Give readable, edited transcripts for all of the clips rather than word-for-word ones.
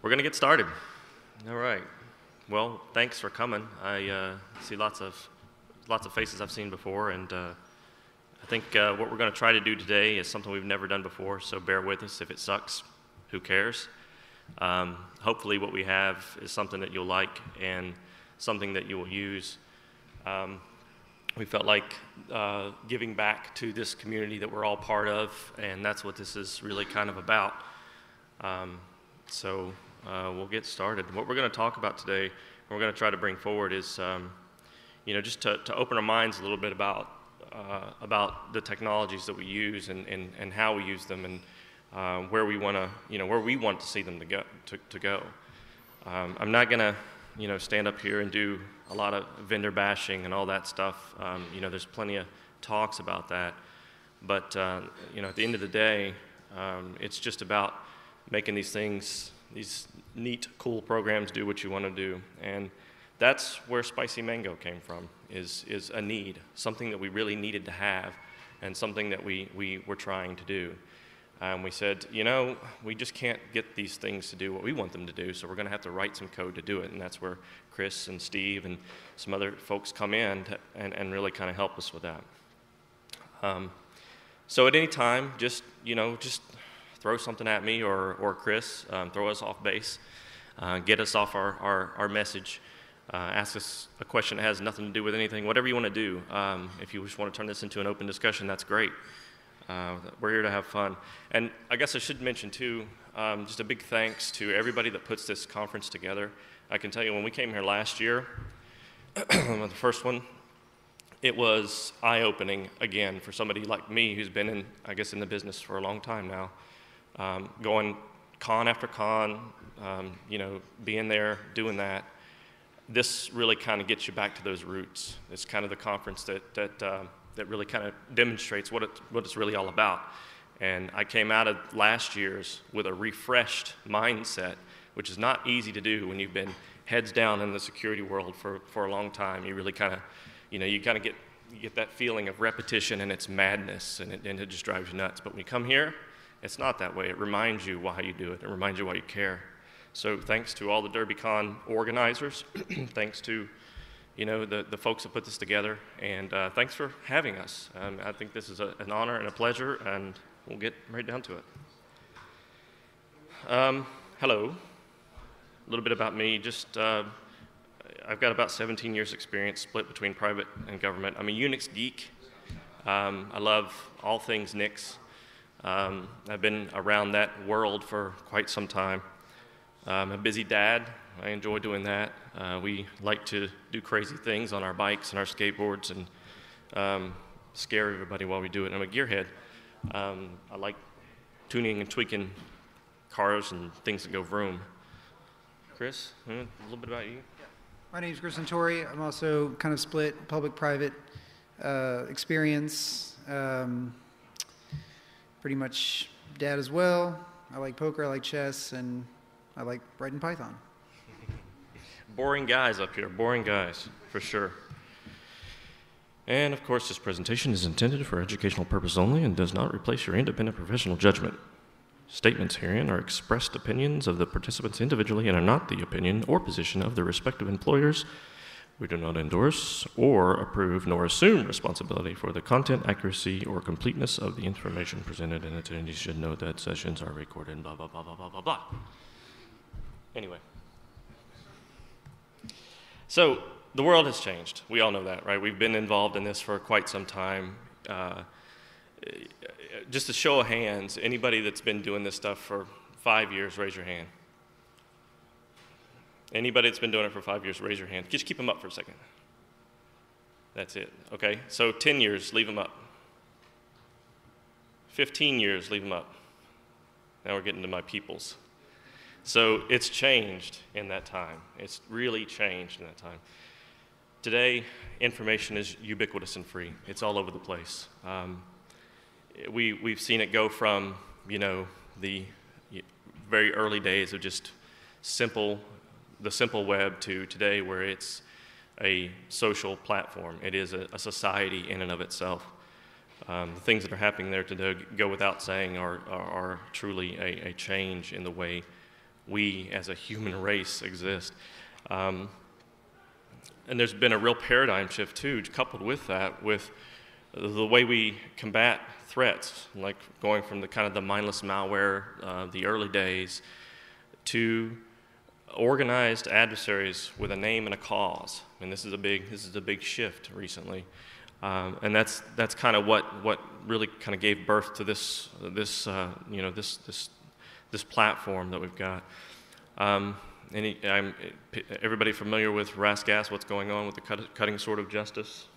We're going to get started. All right. Well, thanks for coming. I see lots of faces I've seen before, and I think what we're going to try to do today is something we've never done before, so bear with us. If it sucks, who cares? Hopefully what we have is something that you'll like and something that you will use. We felt like giving back to this community that we're all part of, and that's what this is really kind of about. So we'll get started. What we're going to talk about today, we're going to try to bring forward is, just to open our minds a little bit about the technologies that we use and how we use them and where we want to see them to go. I'm not going to stand up here and do a lot of vendor bashing and all that stuff. There's plenty of talks about that, but at the end of the day, it's just about making these neat, cool programs do what you want to do. And that's where Spicy Mango came from, is a need, something that we really needed to have and something that we were trying to do. We said, we just can't get these things to do what we want them to do, so we're going to have to write some code to do it. And that's where Chris and Steve and some other folks come in and really kind of help us with that. So at any time, just throw something at me or Chris, throw us off base, get us off our message, ask us a question that has nothing to do with anything, whatever you want to do. If you just want to turn this into an open discussion, that's great. We're here to have fun. And I guess I should mention too, just a big thanks to everybody that puts this conference together. I can tell you when we came here last year, the first one, it was eye-opening again for somebody like me who's been in the business for a long time now. Going con after con, being there, doing that. This really kind of gets you back to those roots. It's kind of the conference that really kind of demonstrates what it's really all about. And I came out of last year's with a refreshed mindset, which is not easy to do when you've been heads down in the security world for a long time. You really kind of, you get that feeling of repetition and it's madness, and it just drives you nuts. But when you come here, it's not that way. It reminds you why you do it. It reminds you why you care. So thanks to all the DerbyCon organizers. Thanks to, the folks that put this together. And thanks for having us. I think this is an honor and a pleasure, and we'll get right down to it. Hello. A little bit about me. I've got about 17 years experience split between private and government. I'm a Unix geek. I love all things Nix. I've been around that world for quite some time. I'm a busy dad. I enjoy doing that. We like to do crazy things on our bikes and our skateboards and scare everybody while we do it. I'm a gearhead. I like tuning and tweaking cars and things that go vroom. Chris, a little bit about you? My name is Chris Centore. I'm also kind of split public-private experience. Pretty much dad as well. I like poker, I like chess, and I like writing Python. Boring guys up here, boring guys, for sure. And of course, this presentation is intended for educational purpose only and does not replace your independent professional judgment. Statements herein are expressed opinions of the participants individually and are not the opinion or position of their respective employers. We do not endorse or approve nor assume responsibility for the content, accuracy, or completeness of the information presented, and attendees should note that sessions are recorded, blah, blah, blah, blah, blah, blah, blah. Anyway. So, the world has changed. We all know that, right? We've been involved in this for quite some time. Just a show of hands, anybody that's been doing this stuff for 5 years, raise your hand. Anybody that's been doing it for 5 years, raise your hand. Just keep them up for a second. That's it, okay? So 10 years, leave them up. 15 years, leave them up. Now we're getting to my peoples. So it's changed in that time. It's really changed in that time. Today, information is ubiquitous and free. It's all over the place. We've seen it go from, the very early days of just the simple web to today where it's a social platform. It is a society in and of itself. The things that are happening there today go without saying are truly a change in the way we as a human race exist. And there's been a real paradigm shift too, coupled with that, with the way we combat threats, like going from the kind of the mindless malware, the early days, to organized adversaries with a name and a cause. And this is a big shift recently. And that's kind of what really kind of gave birth to this platform that we've got. Everybody familiar with Rasgas? What's going on with the cutting sword of justice?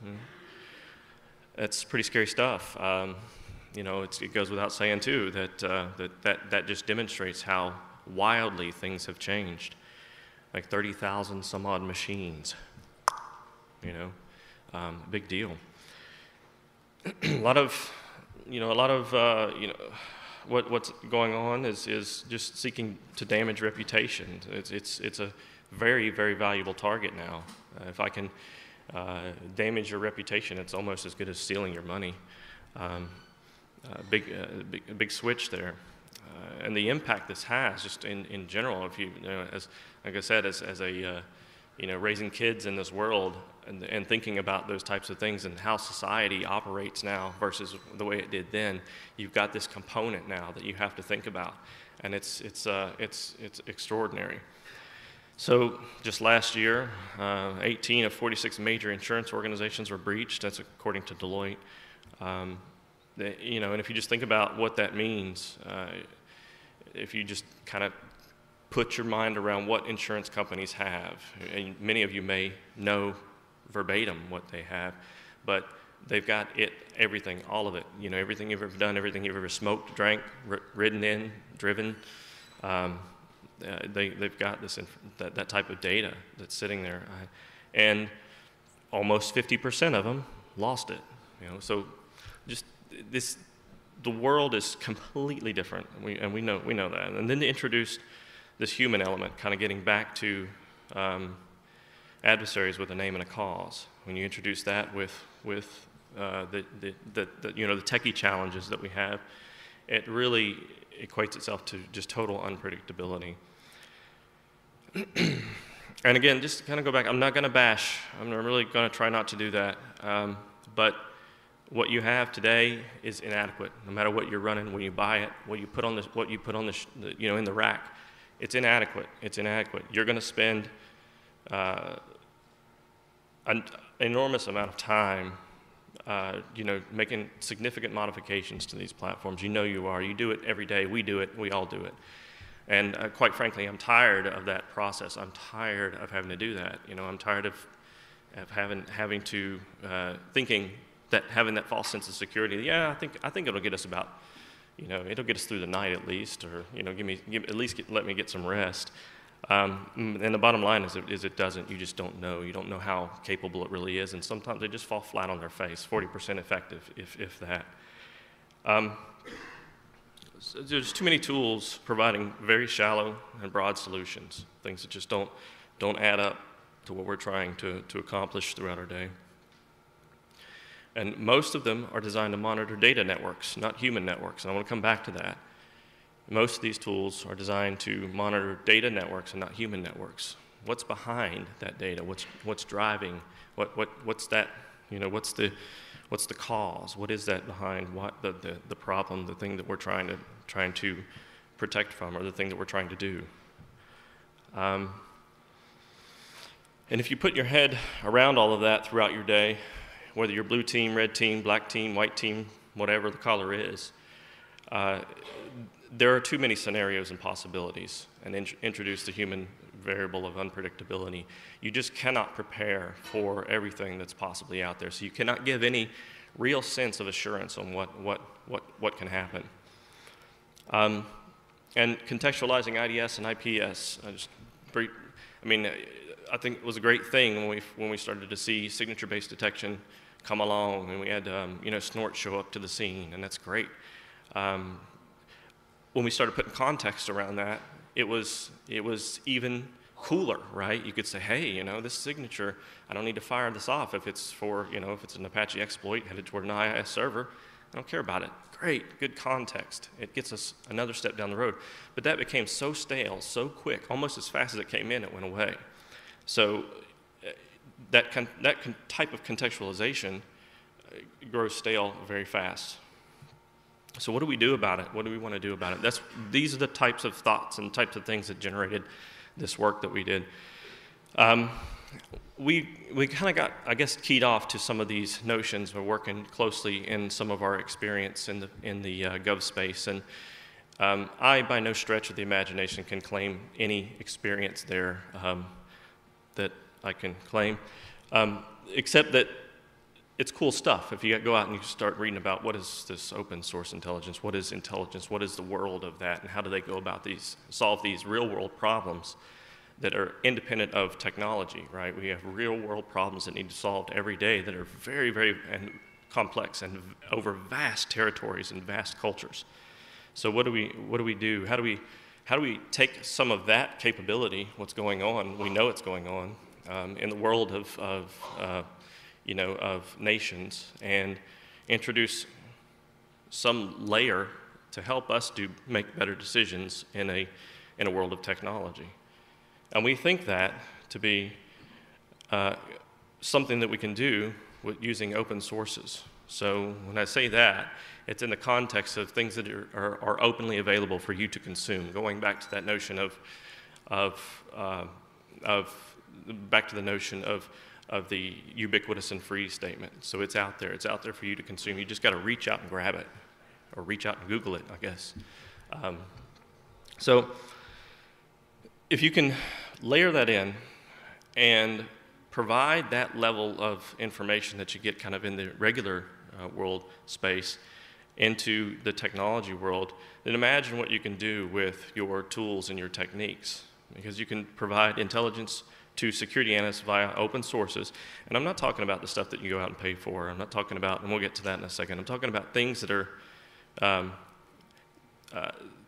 That's pretty scary stuff. It goes without saying too that just demonstrates how wildly things have changed. Like 30,000 some odd machines. Big deal. What's going on is just seeking to damage reputation. It's a very, very valuable target now. If I can damage your reputation, it's almost as good as stealing your money. Big switch there. And the impact this has just in general, if like I said, as a raising kids in this world and thinking about those types of things and how society operates now versus the way it did then, you've got this component now that you have to think about, and it's extraordinary. So just last year, 18 of 46 major insurance organizations were breached. That's according to Deloitte. And if you just think about what that means, if you just kind of put your mind around what insurance companies have, and many of you may know verbatim what they have, but they've got everything, all of it. Everything you've ever done, everything you've ever smoked, drank, ridden in, driven. They've got that type of data that's sitting there, and almost 50% of them lost it. So just the world is completely different, and we know that. And then they introduced this human element, kind of getting back to adversaries with a name and a cause. When you introduce that with the techie challenges that we have, it really equates itself to just total unpredictability. And again, just to kind of go back, I'm not going to bash. I'm really going to try not to do that. But what you have today is inadequate. No matter what you're running, when you buy it, what you put on in the rack, it's inadequate. It's inadequate. You're going to spend an enormous amount of time, making significant modifications to these platforms. You are. You do it every day. We do it. We all do it. And quite frankly, I'm tired of that process. I'm tired of having to do that. I'm tired of having to thinking that having that false sense of security. Yeah, I think it'll get us about, it'll get us through the night at least, or let me get some rest. And the bottom line is it doesn't. You just don't know. You don't know how capable it really is, and sometimes they just fall flat on their face. 40% effective, if that. So there's too many tools providing very shallow and broad solutions, things that just don't add up to what we're trying to accomplish throughout our day. And most of them are designed to monitor data networks, not human networks, and I want to come back to that. Most of these tools are designed to monitor data networks and not human networks. What's behind that data? What's driving? What's that? What's the cause? What is that behind what the problem, the thing that we're trying to protect from, or the thing that we're trying to do? And if you put your head around all of that throughout your day, whether you're blue team, red team, black team, white team, whatever the color is, there are too many scenarios and possibilities, and introduce the human variable of unpredictability. You just cannot prepare for everything that's possibly out there, so you cannot give any real sense of assurance on what can happen. And contextualizing IDS and IPS, I think it was a great thing when we started to see signature-based detection come along, and we had Snort show up to the scene, and that's great. When we started putting context around that, it was even cooler, right? You could say, hey, this signature, I don't need to fire this off if it's for, if it's an Apache exploit headed toward an IIS server. I don't care about it. Great, good context. It gets us another step down the road. But that became so stale, so quick, almost as fast as it came in, it went away. So that type of contextualization grows stale very fast. So what do we do about it? What do we want to do about it? These are the types of thoughts and types of things that generated this work that we did. We kind of got, I guess, keyed off to some of these notions. We're working closely in some of our experience in the gov space, and I, by no stretch of the imagination, can claim any experience there that I can claim, except that it's cool stuff. If you go out and you start reading about what is this open source intelligence, what is the world of that, and how do they go about solve these real world problems that are independent of technology, right? We have real world problems that need to be solved every day that are very, very complex and over vast territories and vast cultures. So what do we do? How do we take some of that capability, what's going on, we know it's going on, in the world of nations, and introduce some layer to help us make better decisions in a world of technology. And we think that to be something that we can do with using open sources. So when I say that, it's in the context of things that are openly available for you to consume. Going back to that notion back to the notion of the ubiquitous and free statement. So it's out there. It's out there for you to consume. You just got to reach out and grab it, or reach out and Google it, I guess. So if you can layer that in and provide that level of information that you get kind of in the regular world space into the technology world, then imagine what you can do with your tools and your techniques. Because you can provide intelligence to security analysts via open sources. And I'm not talking about the stuff that you go out and pay for. I'm not talking about, and we'll get to that in a second, I'm talking about things that are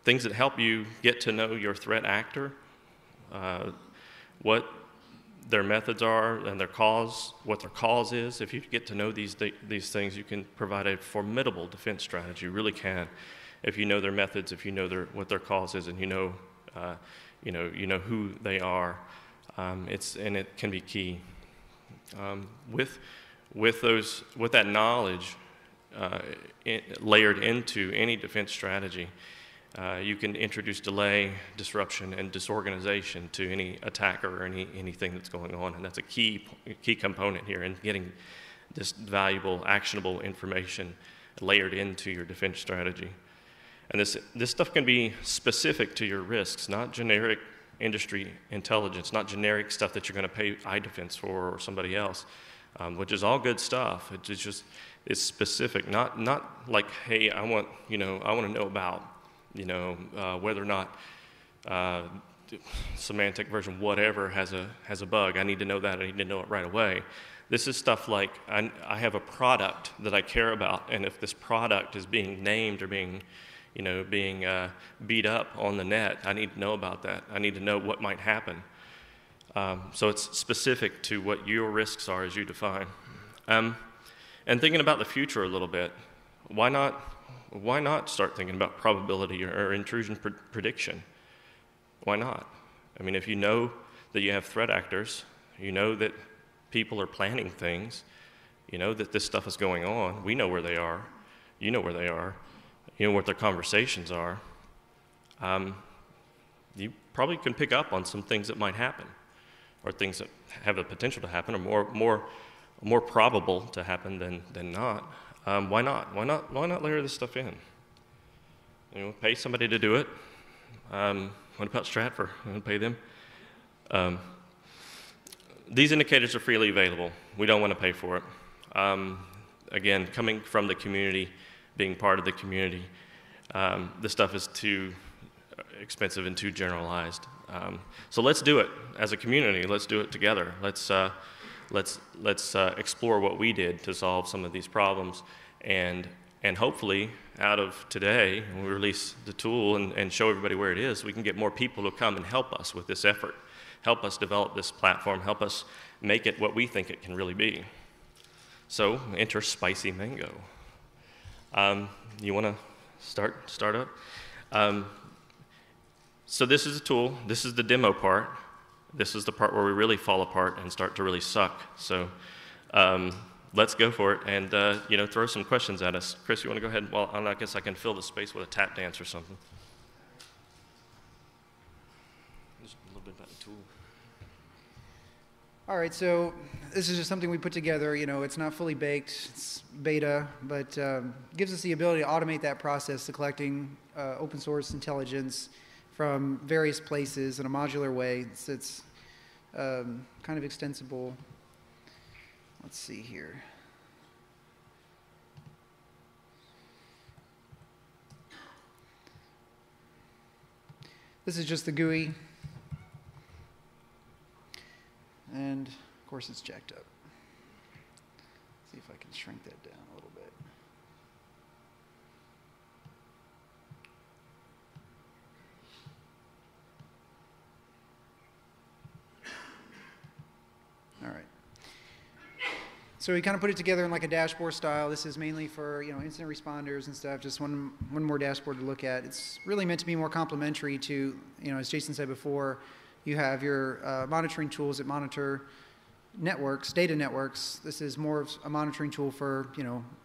things that help you get to know your threat actor, what their methods are and what their cause is. If you get to know these things, you can provide a formidable defense strategy. You really can. If you know their methods, if you know that their cause is, and you know who they are, and it can be key. With that knowledge layered into any defense strategy, you can introduce delay, disruption, and disorganization to any attacker or anything that's going on, and that's a key component here in getting this valuable, actionable information layered into your defense strategy. And this stuff can be specific to your risks, not generic industry intelligence, not generic stuff that you're going to pay iDefense for or somebody else, which is all good stuff. It's specific, not like, hey, I want to know about whether or not semantic version whatever has a bug. I need to know that. I need to know it right away. This is stuff like I have a product that I care about, and if this product is being named or being beat up on the net, I need to know about that. I need to know what might happen. So it's specific to what your risks are as you define. And thinking about the future a little bit, why not start thinking about probability or intrusion prediction? Why not? I mean, if you know that you have threat actors, you know that people are planning things, you know that this stuff is going on, we know where they are, you know where they are, you know what their conversations are, you probably can pick up on some things that might happen, or things that have the potential to happen, or more probable to happen than not. Why not? Why not layer this stuff in? Pay somebody to do it. What about Stratfor? Pay them. These indicators are freely available. We don't want to pay for it. Again, coming from the community, being part of the community, this stuff is too expensive and too generalized. So let's do it as a community. Let's do it together. Let's explore what we did to solve some of these problems, and hopefully out of today, when we release the tool and show everybody where it is, we can get more people to come and help us with this effort, help us develop this platform, help us make it what we think it can really be. So enter Spicy Mango. You want to start up? So this is a tool. This is the demo part. This is the part where we really fall apart and start to really suck. So let's go for it and throw some questions at us. Chris, you want to go ahead? Well, I guess I can fill the space with a tap dance or something. Just a little bit about the tool. All right, so this is just something we put together. It's not fully baked, it's beta, but gives us the ability to automate that process of collecting open source intelligence from various places in a modular way. It's kind of extensible. Let's see here. This is just the GUI. And, of course, it's jacked up. See if I can shrink that down a little bit. All right. So we kind of put it together in like a dashboard style. This is mainly for incident responders and stuff. Just one more dashboard to look at. It's really meant to be more complementary to as Jason said before. You have your monitoring tools that monitor networks, data networks. This is more of a monitoring tool for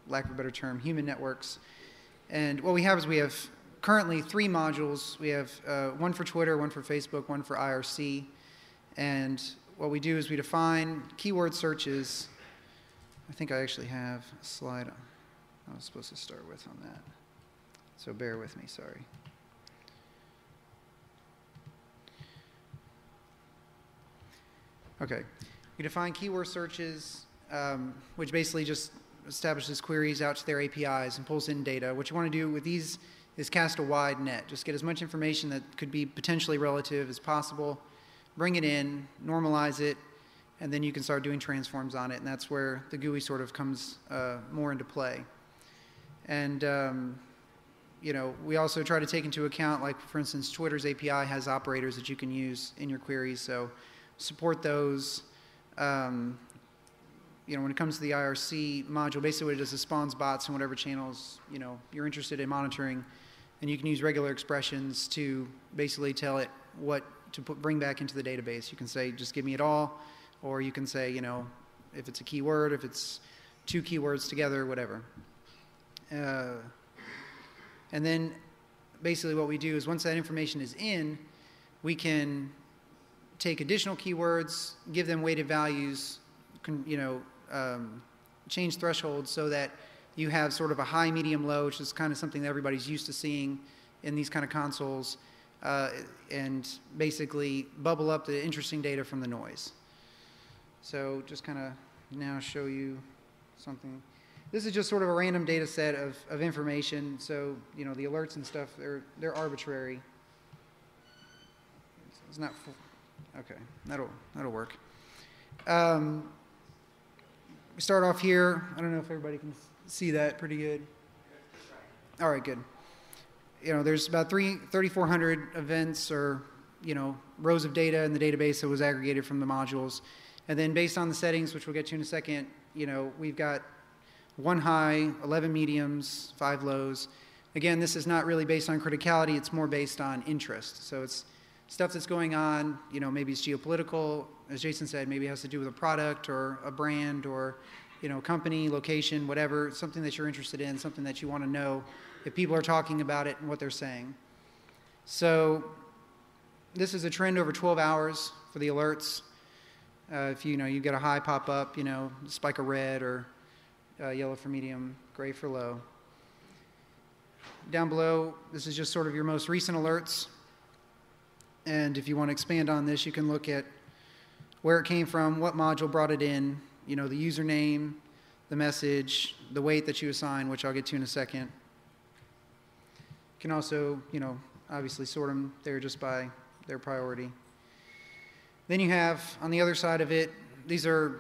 lack of a better term, human networks. And what we have is we have currently 3 modules. We have one for Twitter, one for Facebook, one for IRC. And what we do is we define keyword searches. I think I actually have a slide I was supposed to start with on that. So bear with me, sorry. Okay. We define keyword searches, which basically just establishes queries out to their APIs and pulls in data. What you want to do with these is cast a wide net. Just get as much information that could be potentially relative as possible, bring it in, normalize it, and then you can start doing transforms on it, and that's where the GUI sort of comes more into play. And we also try to take into account, like for instance, Twitter's API has operators that you can use in your queries, so support those. When it comes to the IRC module, basically what it does is spawns bots in whatever channels you're interested in monitoring, and you can use regular expressions to basically tell it what to bring back into the database. You can say, just give me it all, or you can say, if it's a keyword, if it's 2 keywords together, whatever. And then basically what we do is once that information is in, we can take additional keywords, give them weighted values, change thresholds so that you have sort of a high, medium, low, which is kind of something that everybody's used to seeing in these kind of consoles, and basically bubble up the interesting data from the noise. So just kind of now show you something. This is just sort of a random data set of information. So, the alerts and stuff, they're arbitrary. It's not full. Okay, that'll work. We start off here. I don't know if everybody can see that pretty good. All right, good. There's about 3,400 events or, rows of data in the database that was aggregated from the modules. And then based on the settings, which we'll get to in a second, we've got 1 high, 11 mediums, 5 lows. Again, this is not really based on criticality. It's more based on interest. So it's stuff that's going on, maybe it's geopolitical, as Jason said, maybe it has to do with a product or a brand or, company, location, whatever, something that you're interested in, something that you want to know if people are talking about it and what they're saying. So this is a trend over 12 hours for the alerts. If you get a high pop up, spike of red or yellow for medium, gray for low. Down below, this is just sort of your most recent alerts. And if you want to expand on this, you can look at where it came from, what module brought it in, the username, the message, the weight that you assign, which I'll get to in a second. You can also, obviously sort them there just by their priority. Then you have, on the other side of it, these are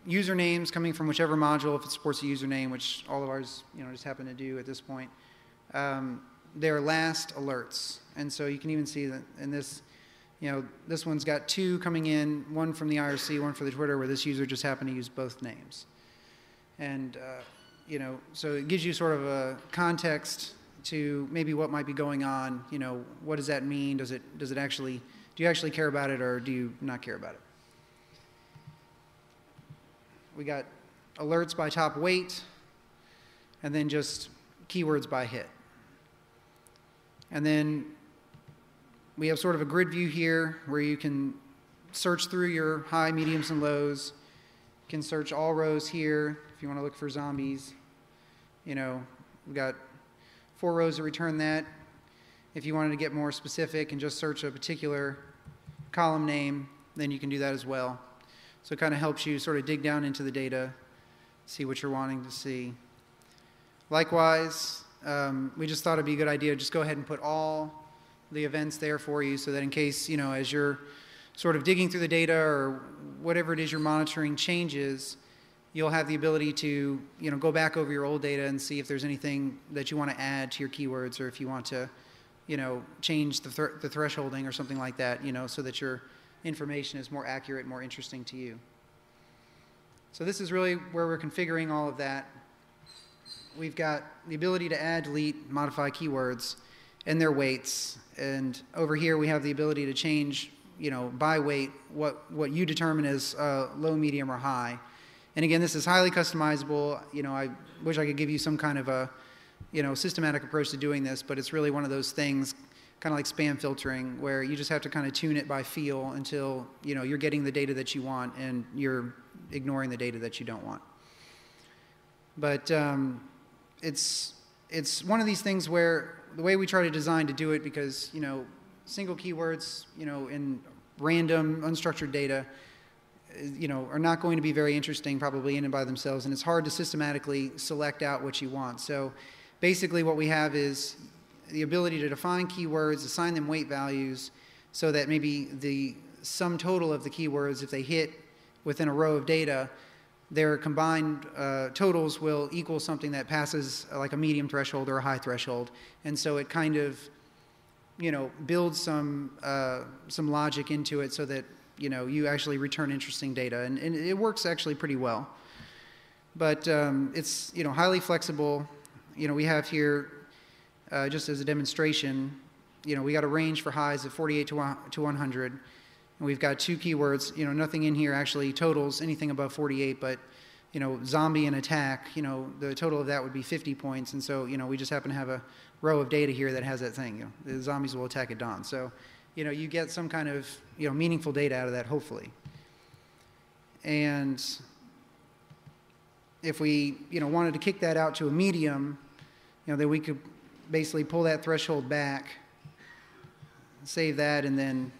usernames coming from whichever module, if it supports a username, which all of ours, just happen to do at this point. They're last alerts. And so you can even see that in this, this one's got 2 coming in, one from the IRC, one for the Twitter, where this user just happened to use both names. And so it gives you sort of a context to maybe what might be going on. What does that mean? Do you actually care about it, or do you not care about it? We got alerts by top weight, and then just keywords by hit. And then we have sort of a grid view here where you can search through your high, mediums, and lows. You can search all rows here if you want to look for zombies. We've got 4 rows to return that. If you wanted to get more specific and just search a particular column name, then you can do that as well. So it kind of helps you sort of dig down into the data, see what you're wanting to see. Likewise, we just thought it'd be a good idea to just go ahead and put all the events there for you so that in case, as you're sort of digging through the data or whatever it is you're monitoring changes, you'll have the ability to, go back over your old data and see if there's anything that you want to add to your keywords, or if you want to, change the thresholding or something like that, so that your information is more accurate, more interesting to you. So this is really where we're configuring all of that. We've got the ability to add, delete, modify keywords and their weights. And over here we have the ability to change, by weight, what you determine as low, medium, or high. And again, this is highly customizable. I wish I could give you some kind of a, systematic approach to doing this, but it's really one of those things, kind of like spam filtering, where you just have to kind of tune it by feel until, you're getting the data that you want and you're ignoring the data that you don't want. But it's one of these things where the way we try to design to do it, because, single keywords, in random, unstructured data, are not going to be very interesting probably in and by themselves, and it's hard to systematically select out what you want. So basically what we have is the ability to define keywords, assign them weight values, so that maybe the sum total of the keywords, if they hit within a row of data, their combined totals will equal something that passes like a medium threshold or a high threshold. And so it kind of, builds some logic into it so that, you actually return interesting data. And it works actually pretty well. But it's, highly flexible. We have here, just as a demonstration, we got a range for highs of 48 to 100. And we've got 2 keywords. Nothing in here actually totals anything above 48, but, zombie and attack, the total of that would be 50 points. And so, we just happen to have a row of data here that has that thing. The zombies will attack at dawn. So, you get some kind of, meaningful data out of that, hopefully. And if we, wanted to kick that out to a medium, then we could basically pull that threshold back, save that, and then,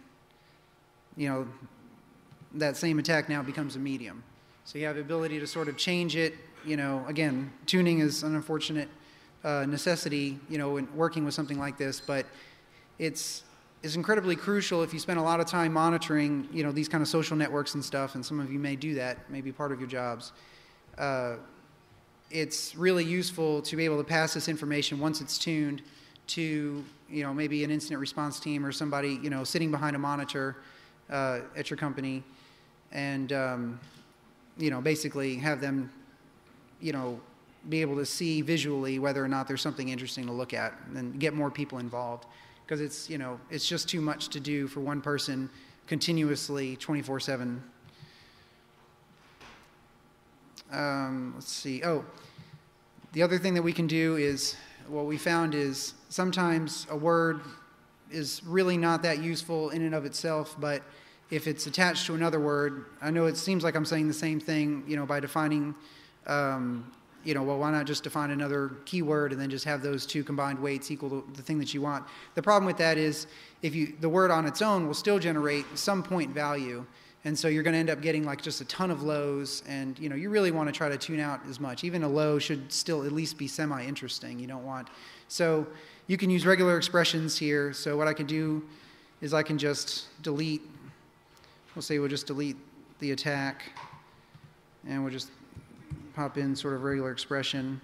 that same attack now becomes a medium. So you have the ability to sort of change it. Again, tuning is an unfortunate necessity, in working with something like this, but it's incredibly crucial if you spend a lot of time monitoring, these kind of social networks and stuff, and some of you may do that, may be part of your jobs. It's really useful to be able to pass this information once it's tuned to, maybe an incident response team or somebody, sitting behind a monitor at your company, and, basically have them, be able to see visually whether or not there's something interesting to look at, and get more people involved. Because it's just too much to do for one person continuously 24/7. Let's see. Oh, the other thing that we can do is, what we found is sometimes a word is really not that useful in and of itself, but if it's attached to another word, I know it seems like I'm saying the same thing, by defining, well, why not just define another keyword and then just have those 2 combined weights equal to the thing that you want. The problem with that is the word on its own will still generate some point value. And so you're going to end up getting like just a ton of lows, and you really want to try to tune out as much. Even a low should still at least be semi-interesting. You don't want. So you can use regular expressions here. So what I can do is I can just delete. We'll say we'll just delete the attack, and we'll just pop in sort of regular expression.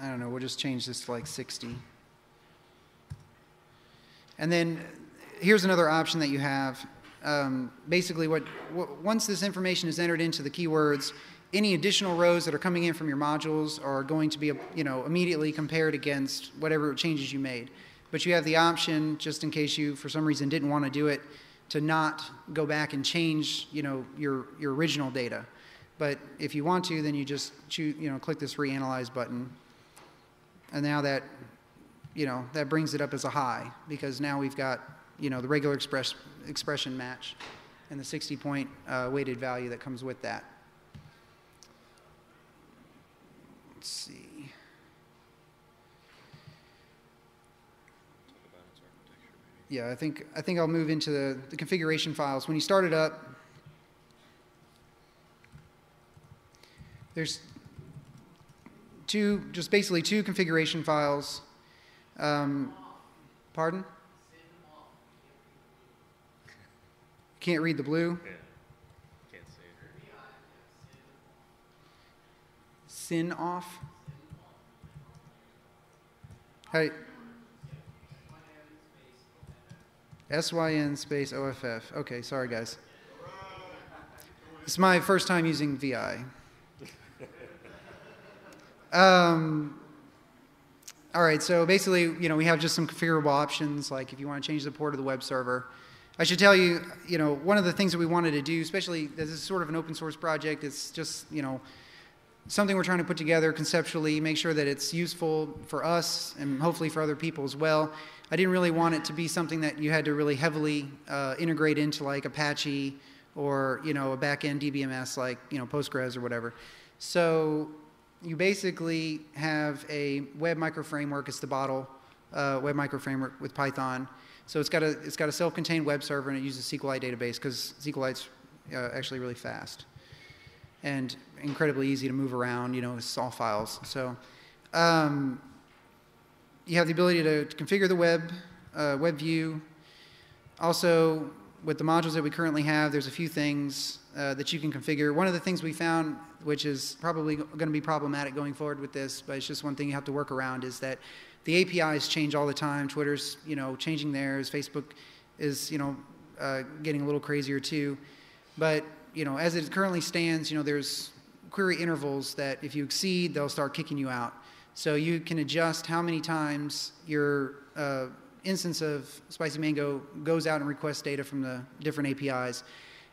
I don't know, we'll just change this to like 60. And then here's another option that you have. Basically, once this information is entered into the keywords, any additional rows that are coming in from your modules are going to be, immediately compared against whatever changes you made. But you have the option, just in case you, for some reason, didn't want to do it, to not go back and change, your original data. But if you want to, then you just choose, click this reanalyze button. And now that, that brings it up as a high, because now we've got, the regular expression match and the 60-point weighted value that comes with that. Let's see. Yeah, I think I'll move into the configuration files. When you start it up, there's basically two configuration files. Pardon? Can't read the blue? Yeah. Can't see it. Sin off? Hey. SYN space OFF. Okay, sorry guys. It's my first time using VI. All right, so basically, we have just some configurable options, like if you want to change the port of the web server. I should tell you, one of the things that we wanted to do, especially this is sort of an open source project, it's just, something we're trying to put together conceptually, make sure that it's useful for us and hopefully for other people as well. I didn't really want it to be something that you had to really heavily integrate into like Apache or, a back-end DBMS like, Postgres or whatever. So you basically have a web microframework. It's the bottle web microframework with Python. So it's got a self-contained web server, and it uses SQLite database because SQLite's actually really fast and incredibly easy to move around. It's all files. So you have the ability to configure the web view. Also, with the modules that we currently have, there's a few things that you can configure. One of the things we found, which is probably going to be problematic going forward with this, but it's just one thing you have to work around, is that the APIs change all the time. Twitter's, changing theirs. Facebook is, getting a little crazier too. But, as it currently stands, there's query intervals that if you exceed, they'll start kicking you out. So you can adjust how many times your instance of Spicy Mango goes out and requests data from the different APIs.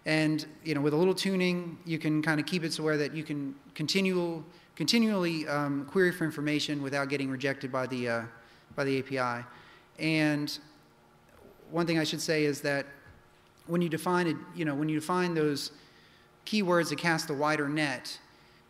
And, with a little tuning, you can kind of keep it so where that you can continually query for information without getting rejected by the API. And one thing I should say is that when you define it, when you define those keywords that cast a wider net,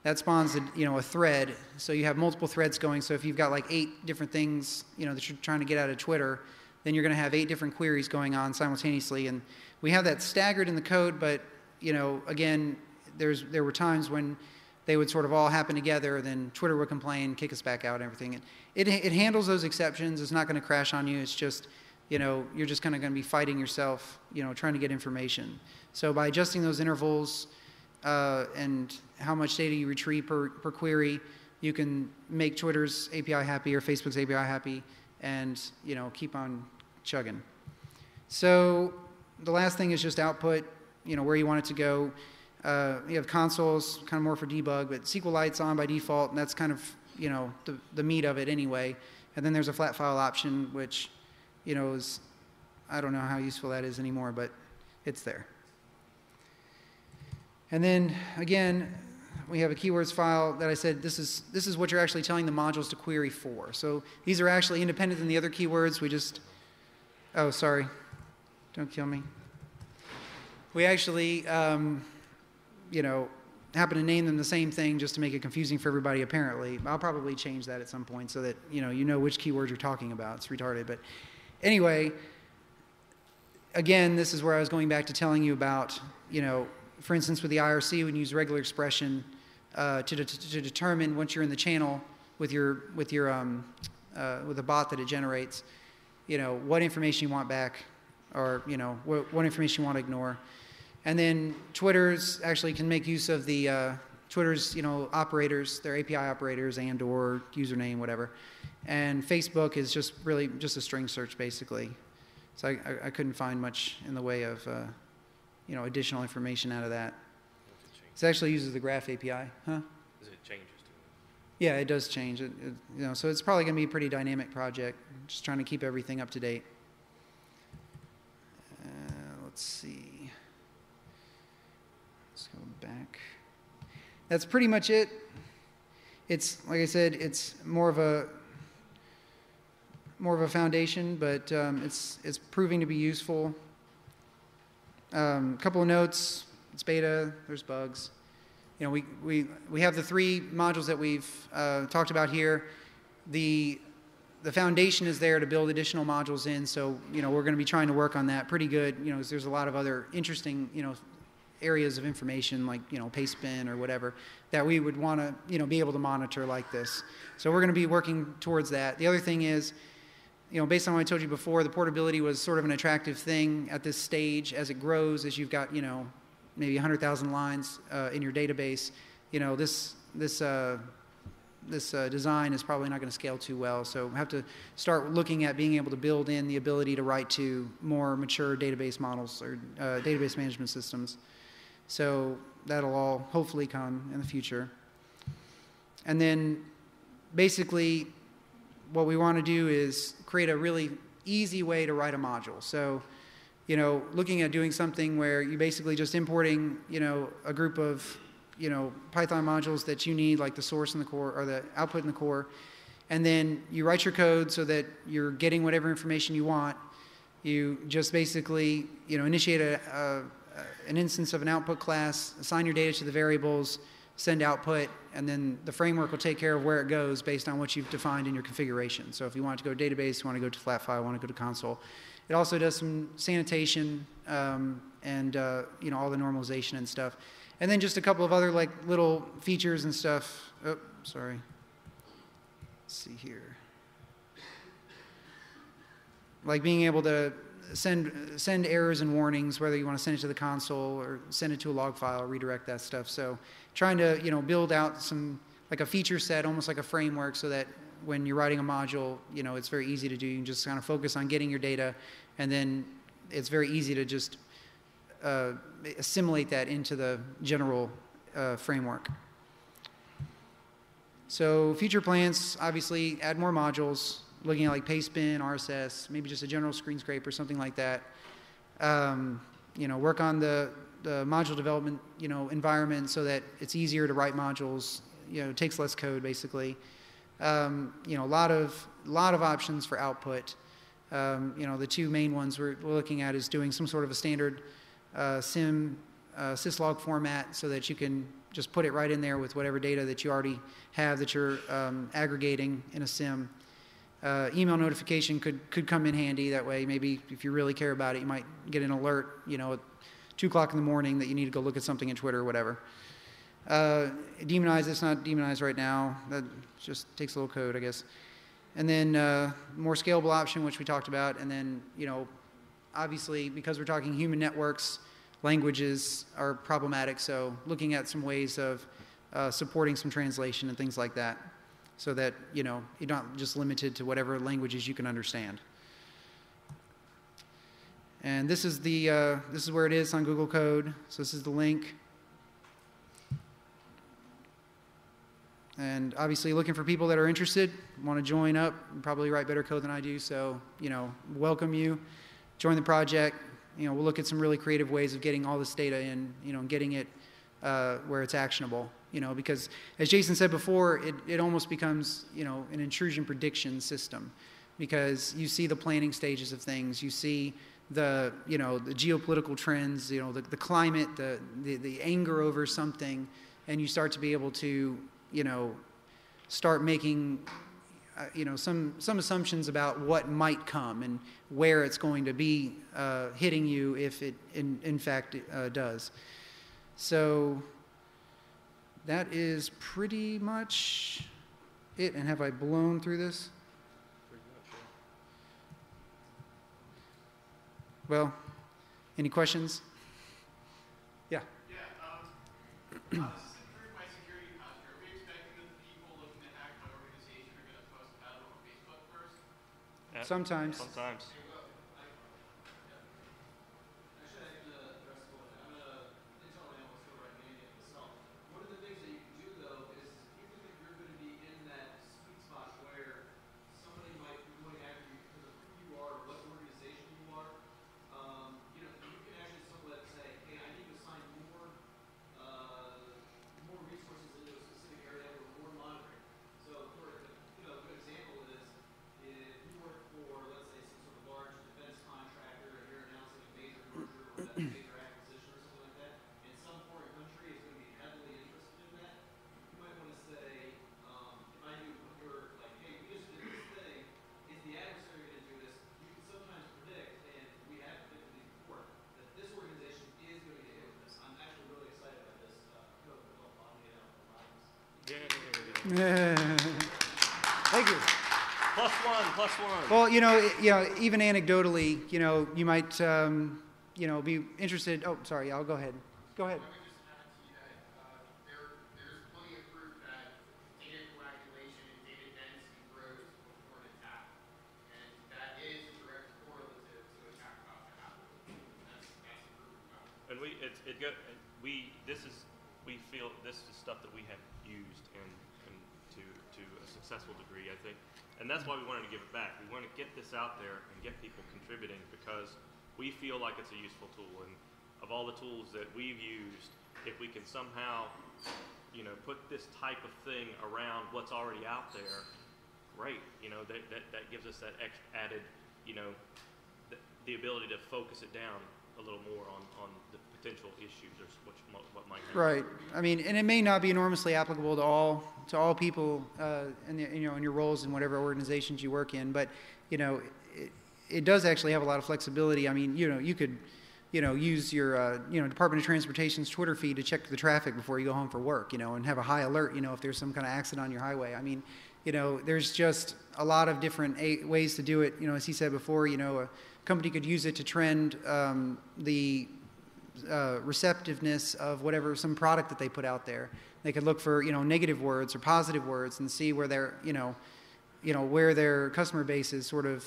that spawns a thread. So you have multiple threads going. So if you've got like 8 different things, that you're trying to get out of Twitter, then you're going to have 8 different queries going on simultaneously. And we have that staggered in the code, but again, there were times when they would sort of all happen together, then Twitter would complain, kick us back out, and everything. And it handles those exceptions. It's not going to crash on you. It's just, you're just kind of going to be fighting yourself, trying to get information. So by adjusting those intervals and how much data you retrieve per query, you can make Twitter's API happy or Facebook's API happy, and keep on chugging. So the last thing is just output, where you want it to go. You have consoles, kind of more for debug, but SQLite's on by default, and that's kind of, the meat of it anyway. And then there's a flat file option, which, is, I don't know how useful that is anymore, but it's there. And then, again, we have a keywords file that I said this is what you're actually telling the modules to query for. So these are actually independent than the other keywords. We just, oh, sorry. Don't kill me. We actually, happen to name them the same thing just to make it confusing for everybody, apparently. I'll probably change that at some point so that, you know which keywords you're talking about. It's retarded. But anyway, again, this is where I was going back to telling you about, for instance, with the IRC, we can use regular expression to determine once you're in the channel with a bot that it generates, what information you want back, or what information you want to ignore. And then Twitter's actually can make use of the Twitter's operators, their API operators and/or username, whatever. And Facebook is just really just a string search basically. So I couldn't find much in the way of additional information out of that. This actually uses the Graph API, huh? Because it changes to Yeah, it does change. So it's probably going to be a pretty dynamic project. Just trying to keep everything up to date. Let's see. Let's go back. That's pretty much it. It's, like I said, it's more of a foundation, but it's proving to be useful. Couple of notes. It's beta. There's bugs. You know, we have the 3 modules that we've talked about here. The foundation is there to build additional modules in, so, you know, we're going to be trying to work on that pretty good, you know, because there's a lot of other interesting, you know, areas of information like, you know, pastebin or whatever that we would want to, you know, be able to monitor like this. So we're going to be working towards that. The other thing is, you know, based on what I told you before, the portability was sort of an attractive thing at this stage. As it grows, as you've got, you know, maybe 100,000 lines in your database, you know, this design is probably not going to scale too well. So we have to start looking at being able to build in the ability to write to more mature database models or database management systems. So that'll all hopefully come in the future. And then basically what we want to do is create a really easy way to write a module. So, you know, looking at doing something where you're basically just importing, you know, a group of, you know, Python modules that you need, like the source in the core or the output in the core, and then you write your code so that you're getting whatever information you want. You just basically, you know, initiate an instance of an output class, assign your data to the variables, send output, and then the framework will take care of where it goes based on what you've defined in your configuration. So if you want it to go to database, you want to go to flat file, you want to go to console. It also does some sanitation and you know, all the normalization and stuff. And then just a couple of other like little features and stuff. Oh, sorry. Let's see here. Like being able to send errors and warnings, whether you want to send it to the console or send it to a log file, or redirect that stuff. So trying to, you know, build out some, like a feature set, almost like a framework, so that when you're writing a module, you know, it's very easy to do. You can just kind of focus on getting your data, and then it's very easy to just assimilate that into the general framework. So future plans, obviously, add more modules, looking at like pastebin, RSS, maybe just a general screen scrape or something like that. You know, work on the module development, you know, environment so that it's easier to write modules. You know, it takes less code basically. You know, a lot of options for output. You know, the 2 main ones we're looking at is doing some sort of a standard syslog format so that you can just put it right in there with whatever data that you already have that you're aggregating in a SIM. Email notification could come in handy that way. Maybe if you really care about it, you might get an alert, you know, at 2 o'clock in the morning that you need to go look at something in Twitter or whatever. Demonize, it's not demonized right now. That just takes a little code, I guess. And then more scalable option, which we talked about. And then, you know, obviously, because we're talking human networks, languages are problematic. So looking at some ways of supporting some translation and things like that, so that, you know, you're not just limited to whatever languages you can understand. And this is where it is on Google Code. So this is the link. And obviously looking for people that are interested, want to join up, probably write better code than I do. So, you know, welcome you, join the project. You know, we'll look at some really creative ways of getting all this data in, you know, and getting it where it's actionable. You know, because as Jason said before, it almost becomes, you know, an intrusion prediction system, because you see the planning stages of things, you see the, you know, the geopolitical trends, you know, the climate, the anger over something, and you start to be able to, you know, start making, you know, some assumptions about what might come and where it's going to be hitting you if it in fact does. So that is pretty much it. And have I blown through this? Pretty much, yeah. Well, any questions? Yeah. Yeah. This is improved my security posture. Are we expecting that the people looking to hack my organization are going to post about it on Facebook first? Yeah, Sometimes. Sometimes. Thank you. Plus one, plus one. Well, even anecdotally, you might, be interested. Oh, sorry. I'll go ahead. Go ahead. I would just add to you that there's plenty of proof that data coagulation and data density grows before an attack, and that is a direct correlative to attack about to happen. That's a proof about it. And we feel this is stuff that we have used and to a successful degree, I think. And that's why we wanted to give it back. We want to get this out there and get people contributing because we feel like it's a useful tool. And of all the tools that we've used, if we can somehow, put this type of thing around what's already out there, great. That gives us that added, the ability to focus it down a little more on the potential issues or what might happen. Right. I mean, and it may not be enormously applicable to all people in your roles in whatever organizations you work in, but it does actually have a lot of flexibility. I mean, you could use your Department of Transportation's Twitter feed to check the traffic before you go home for work, and have a high alert, if there's some kind of accident on your highway. I mean, there's just a lot of different ways to do it. As he said before, a company could use it to trend the receptiveness of some product that they put out there. They could look for negative words or positive words and see where their where their customer base is sort of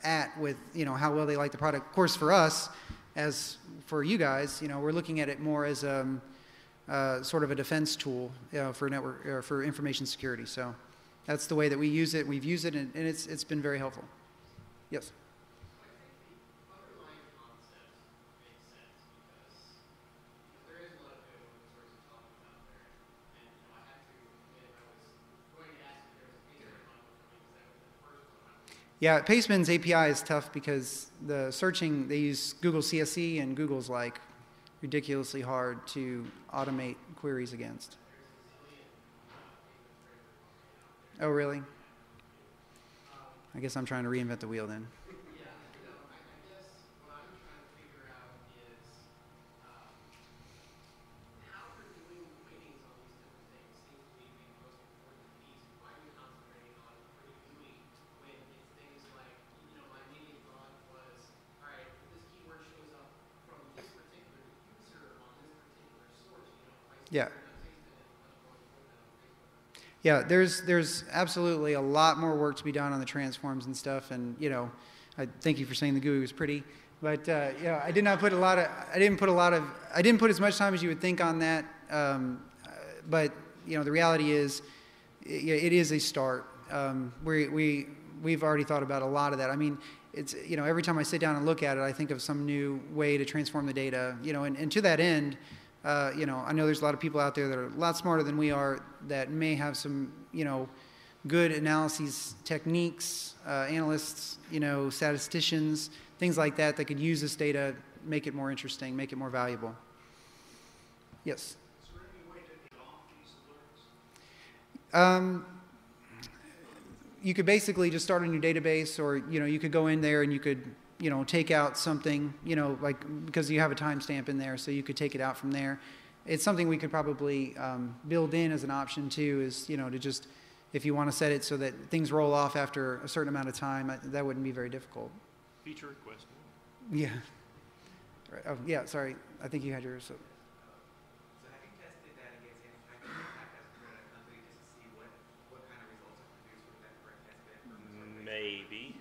at with how well they like the product. Of course, for us, as for you guys, we're looking at it more as sort of a defense tool for network for information security. So that's the way that we use it. We've used it, and it's been very helpful. Yes. I think the underlying concept makes sense because there is a lot of good open source intelligence out there, and I had to admit I was going to ask if there was a Paceman model coming because that was the first one. Yeah, Paceman's API is tough because the searching, they use Google CSE, and Google's like ridiculously hard to automate queries against. Oh, really? I guess I'm trying to reinvent the wheel then. Yeah, I guess what I'm trying to figure out is how we're doing weightings on these different things seems to be the most important piece. Why are we concentrating on what are you doing when it's things like, my immediate thought was, all right, if this keyword shows up from this particular user on this particular source, Yeah. Yeah, there's absolutely a lot more work to be done on the transforms and stuff, and I thank you for saying the GUI was pretty, but I didn't put as much time as you would think on that, but the reality is, it is a start. We've already thought about a lot of that. I mean, it's every time I sit down and look at it, I think of some new way to transform the data, and to that end. I know there's a lot of people out there that are a lot smarter than we are that may have some, good analyses techniques, analysts, statisticians, things like that could use this data, make it more interesting, make it more valuable. Yes? Is there any way to get off these alerts? You could basically just start a new database, or, you could go in there and you could take out something, like because you have a timestamp in there, so you could take it out from there. It's something we could probably build in as an option too, is, to just, if you want to set it so that things roll off after a certain amount of time, that wouldn't be very difficult. Feature request. Yeah. Right. Oh, yeah, sorry. I think you had yours. So have you tested that against any type of attack as a company just to see what kind of results are produced with that correct test bed? Maybe.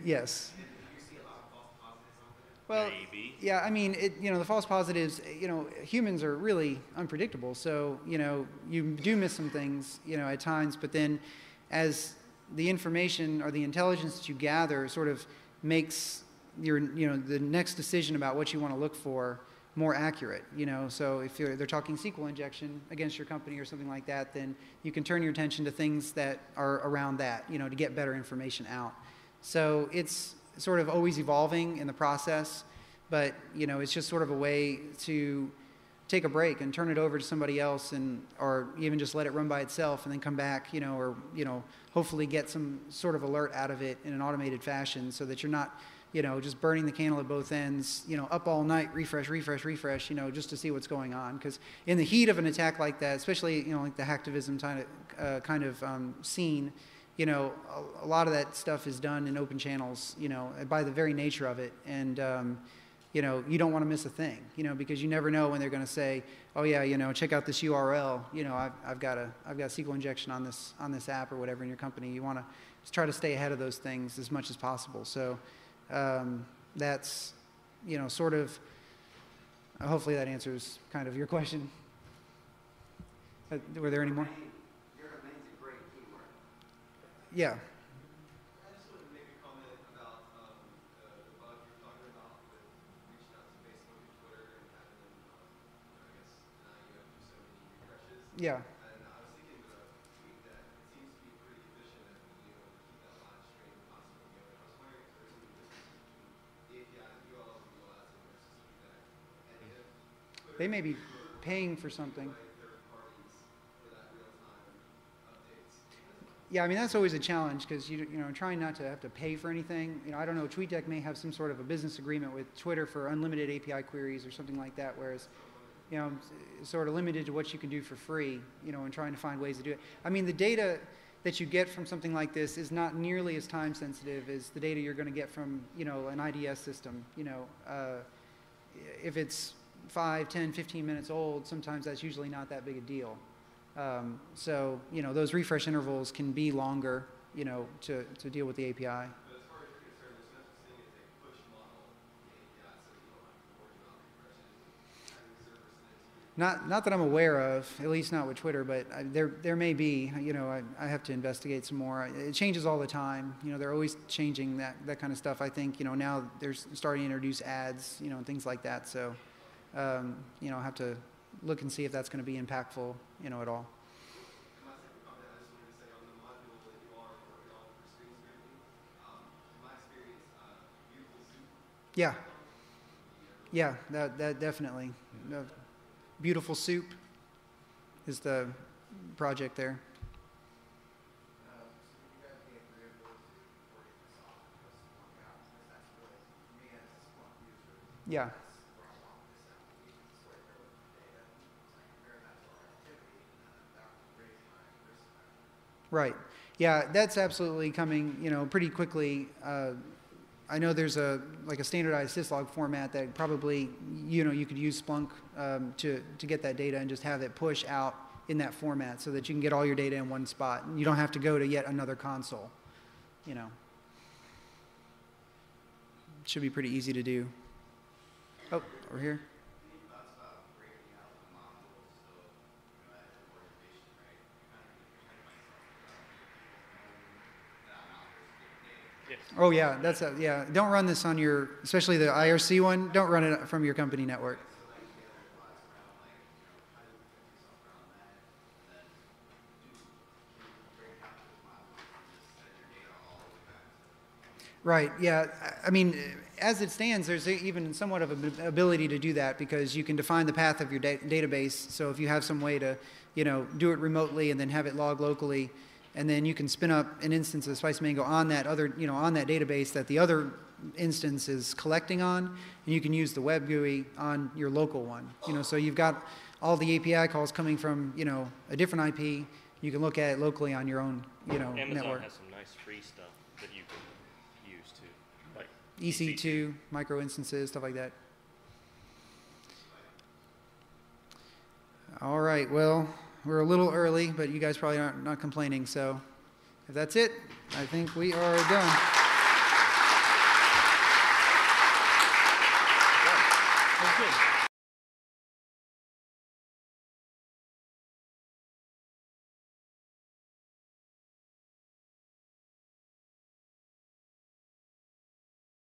Yes. Well, maybe. Yeah, I mean, the false positives, humans are really unpredictable. So, you do miss some things, at times, but then as the information or the intelligence that you gather sort of makes your, the next decision about what you want to look for more accurate, So if they're talking SQL injection against your company or something like that, then you can turn your attention to things that are around that, to get better information out. So it's sort of always evolving in the process, but it's just sort of a way to take a break and turn it over to somebody else, or even just let it run by itself and then come back, or hopefully get some sort of alert out of it in an automated fashion, so that you're not just burning the candle at both ends, up all night, refresh, just to see what's going on. Because in the heat of an attack like that, especially, like the hacktivism kind of scene, a lot of that stuff is done in open channels, by the very nature of it. And, you don't want to miss a thing, because you never know when they're going to say, oh yeah, check out this URL, I've got SQL injection on this app or whatever in your company. You want to just try to stay ahead of those things as much as possible. So that's, sort of, hopefully that answers kind of your question. Were there any more? Your domain's a great keyword. Yeah. I just wanted to make a comment about the bug you're talking about with reaching out to Facebook and Twitter and having them, I guess, now you have to do so many refreshes. Yeah. And I was thinking to tweak that. It seems to be pretty efficient at being able to keep that line straight and constantly going. I was wondering if there's any difference between the APIs and URLs and ULS versus feedback. And if Twitter They may be paying for something. third parties for that real-time updates. Yeah, I mean, that's always a challenge because, trying not to have to pay for anything. I don't know, TweetDeck may have some sort of a business agreement with Twitter for unlimited API queries or something like that, whereas, it's sort of limited to what you can do for free, and trying to find ways to do it. I mean, the data that you get from something like this is not nearly as time sensitive as the data you're going to get from, an IDS system. If it's 5, 10, 15 minutes old, sometimes that's usually not that big a deal. So, those refresh intervals can be longer, to deal with the API. But as far as you're concerned, there's no such thing as a push model in the API, so you don't have to worry about refreshes and having the server send it to you. Not that I'm aware of, at least not with Twitter, but there may be. I have to investigate some more. It changes all the time. They're always changing that kind of stuff. I think now they're starting to introduce ads, and things like that. So, I'll have to look and see if that's going to be impactful, at all. And my second comment, I just wanted to say on the module that you are working on for screen scraping, in my experience, beautiful soup. Yeah. Yeah, that definitely. Beautiful Soup is the project there. Yeah. Right. Yeah, that's absolutely coming, pretty quickly. I know there's a standardized syslog format that probably, you could use Splunk to get that data and just have it push out in that format so that you can get all your data in one spot. And you don't have to go to yet another console, It should be pretty easy to do. Oh, over here. Oh yeah, yeah. Don't run this on especially the IRC one. Don't run it from your company network. Right. Yeah. I mean, as it stands, there's even somewhat of an ability to do that because you can define the path of your database. So if you have some way to, do it remotely and then have it log locally, and then you can spin up an instance of Spice Mango on that other, on that database that the other instance is collecting on, and you can use the web GUI on your local one. So you've got all the API calls coming from, a different IP. You can look at it locally on your own, Amazon network. has some nice free stuff that you can use too, like EC2, micro instances, stuff like that. All right, well, we're a little early, but you guys probably aren't not complaining. So if that's it, I think we are done.